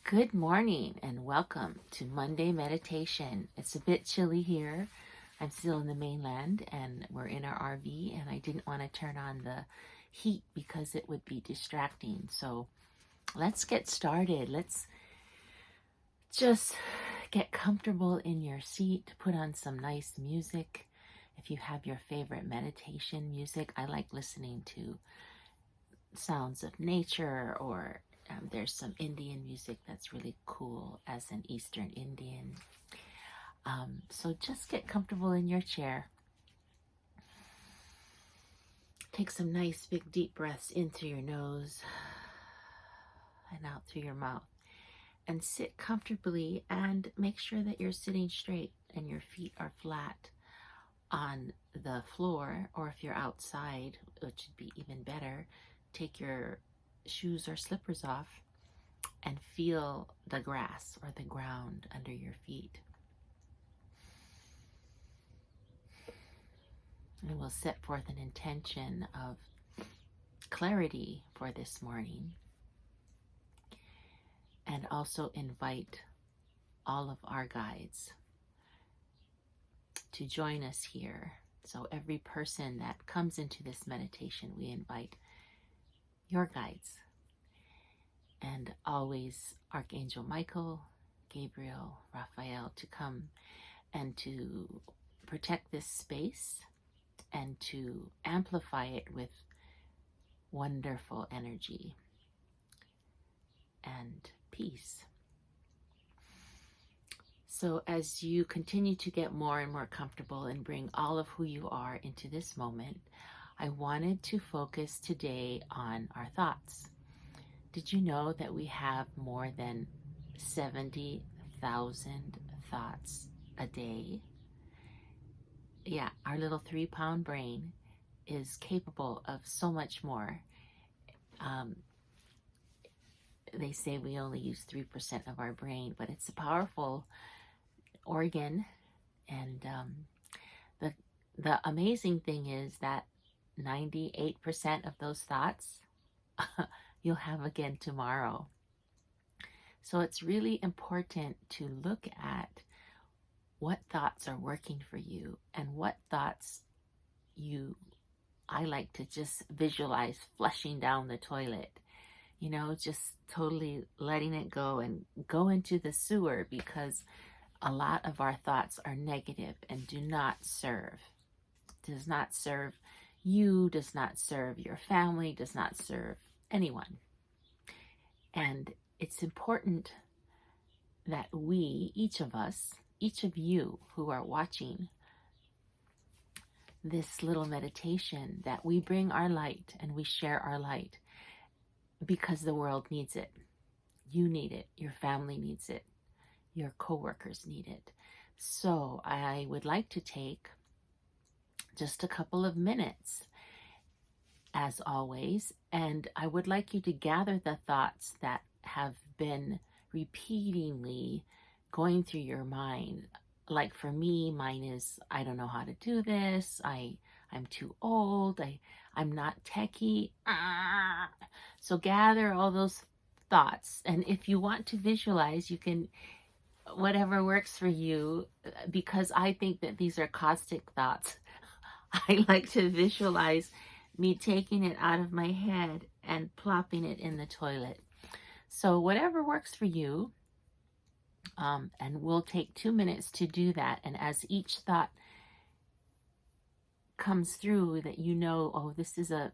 Good morning and welcome to Monday Meditation. It's a bit chilly here. I'm still in the mainland and we're in our RV, and I didn't want to turn on the heat because it would be distracting. So let's get started. Let's just get comfortable in your seat, put on some nice music. If you have your favorite meditation music, I like listening to sounds of nature, or there's some Indian music that's really cool as an Eastern Indian. So just get comfortable in your chair. Take some nice big deep breaths in through your nose and out through your mouth. And sit comfortably and make sure that you're sitting straight and your feet are flat on the floor, or if you're outside, which would be even better, take your shoes or slippers off and feel the grass or the ground under your feet. And we'll set forth an intention of clarity for this morning, and also invite all of our guides to join us here. So every person that comes into this meditation, we invite your guides, and always Archangel Michael, Gabriel, Raphael, to come and to protect this space and to amplify it with wonderful energy and peace. So as you continue to get more and more comfortable and bring all of who you are into this moment, I wanted to focus today on our thoughts. Did you know that we have more than 70,000 thoughts a day? Yeah, our little 3-pound brain is capable of so much more. They say we only use 3% of our brain, but it's a powerful organ. And the amazing thing is that 98% of those thoughts you'll have again tomorrow. So it's really important to look at what thoughts are working for you and what thoughts I like to just visualize flushing down the toilet. Just totally letting it go and go into the sewer, because a lot of our thoughts are negative and does not serve you, does not serve your family, does not serve anyone. And it's important that we, each of us, each of you who are watching this little meditation, that we bring our light and we share our light, because the world needs it. You need it. Your family needs it. Your coworkers need it. So I would like to take just a couple of minutes, as always, and I would like you to gather the thoughts that have been repeatedly going through your mind. Like for me, mine is, I don't know how to do this. I'm too old. I'm not techie. So gather all those thoughts. And if you want to visualize, you can, whatever works for you, because I think that these are caustic thoughts. I like to visualize me taking it out of my head and plopping it in the toilet. So whatever works for you, and we'll take 2 minutes to do that. And as each thought comes through, that oh, this is a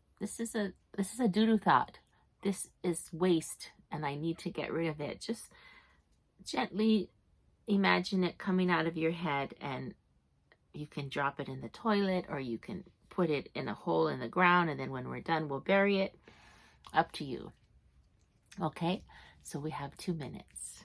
doo-doo thought. This is waste, and I need to get rid of it. Just gently imagine it coming out of your head, and you can drop it in the toilet, or you can put it in a hole in the ground, and then when we're done, we'll bury it. Up to you. Okay, so we have 2 minutes.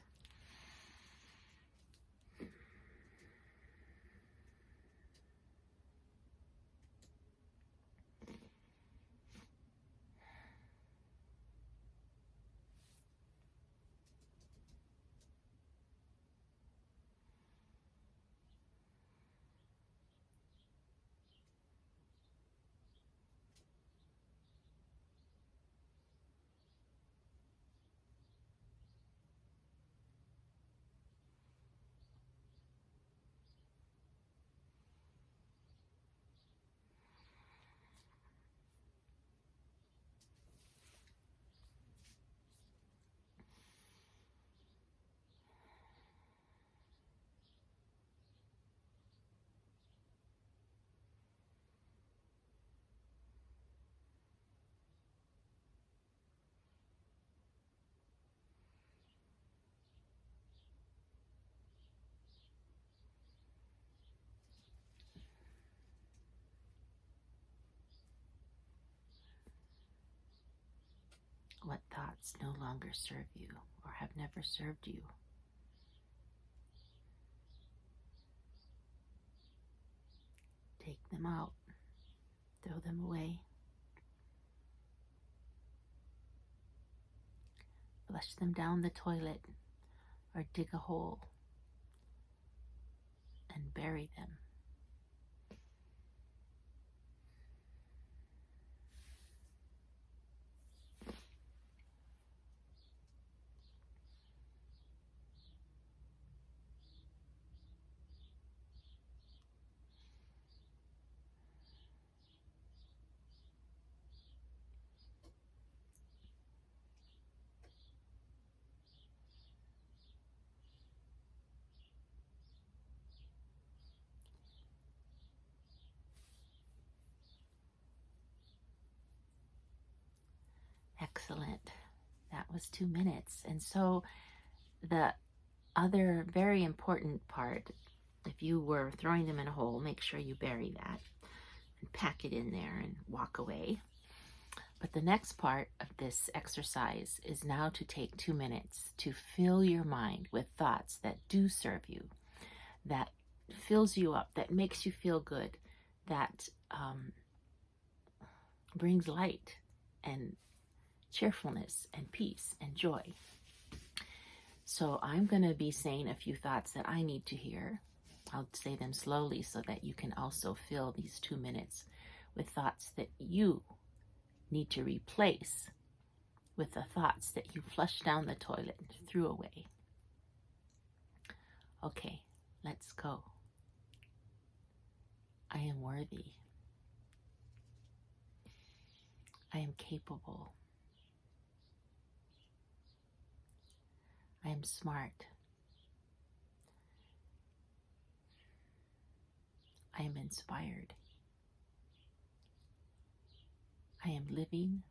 What thoughts no longer serve you or have never served you? Take them out. Throw them away. Flush them down the toilet or dig a hole and bury them. Excellent. That was 2 minutes. And so the other very important part, if you were throwing them in a hole, make sure you bury that and pack it in there and walk away. But the next part of this exercise is now to take 2 minutes to fill your mind with thoughts that do serve you, that fills you up, that makes you feel good, that brings light and cheerfulness and peace and joy. So I'm going to be saying a few thoughts that I need to hear. I'll say them slowly so that you can also fill these 2 minutes with thoughts that you need to replace with the thoughts that you flushed down the toilet and threw away. Okay, let's go. I am worthy. I am capable. I am smart. I am inspired. I am living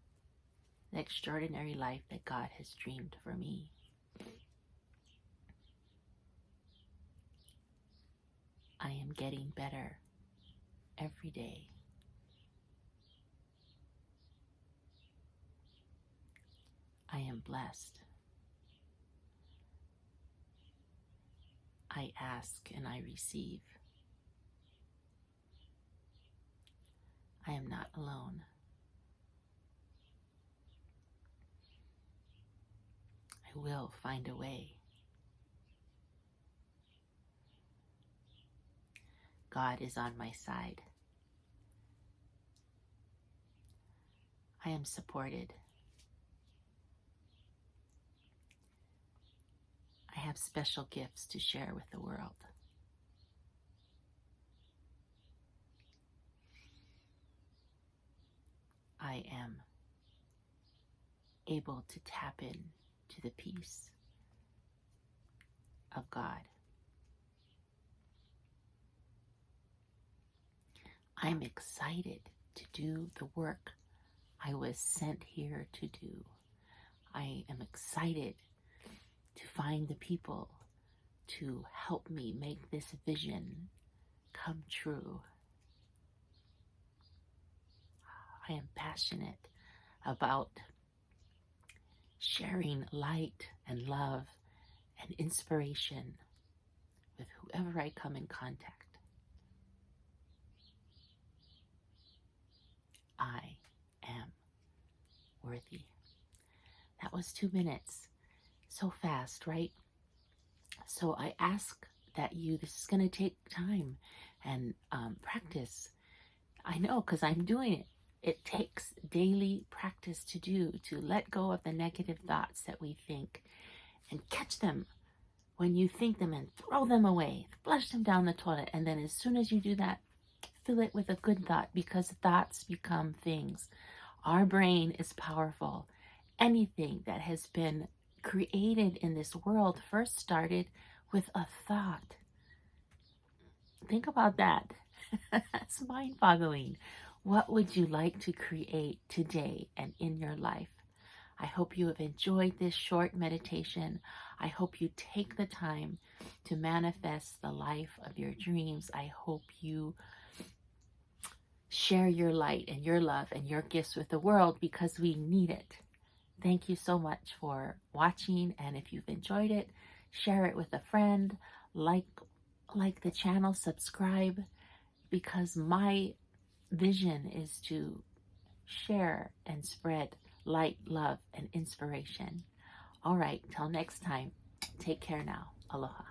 the extraordinary life that God has dreamed for me. I am getting better every day. I am blessed. I ask and I receive. I am not alone. I will find a way. God is on my side. I am supported. I have special gifts to share with the world. I am able to tap in to the peace of God. I'm excited to do the work I was sent here to do. I am excited to find the people to help me make this vision come true. I am passionate about sharing light and love and inspiration with whoever I come in contact. I am worthy. That was 2 minutes. So fast, right? So I ask that this is going to take time and practice. I know, because I'm doing it. It takes daily practice to let go of the negative thoughts that we think and catch them when you think them and throw them away, flush them down the toilet. And then as soon as you do that, fill it with a good thought, because thoughts become things. Our brain is powerful. Anything that has been created in this world first started with a thought. Think about that. That's mind-boggling. What would you like to create today and in your life? I hope you have enjoyed this short meditation. I hope you take the time to manifest the life of your dreams. I hope you share your light and your love and your gifts with the world, because we need it. Thank you so much for watching, and if you've enjoyed it, share it with a friend, like the channel, subscribe, because my vision is to share and spread light, love, and inspiration. All right, till next time, take care now. Aloha.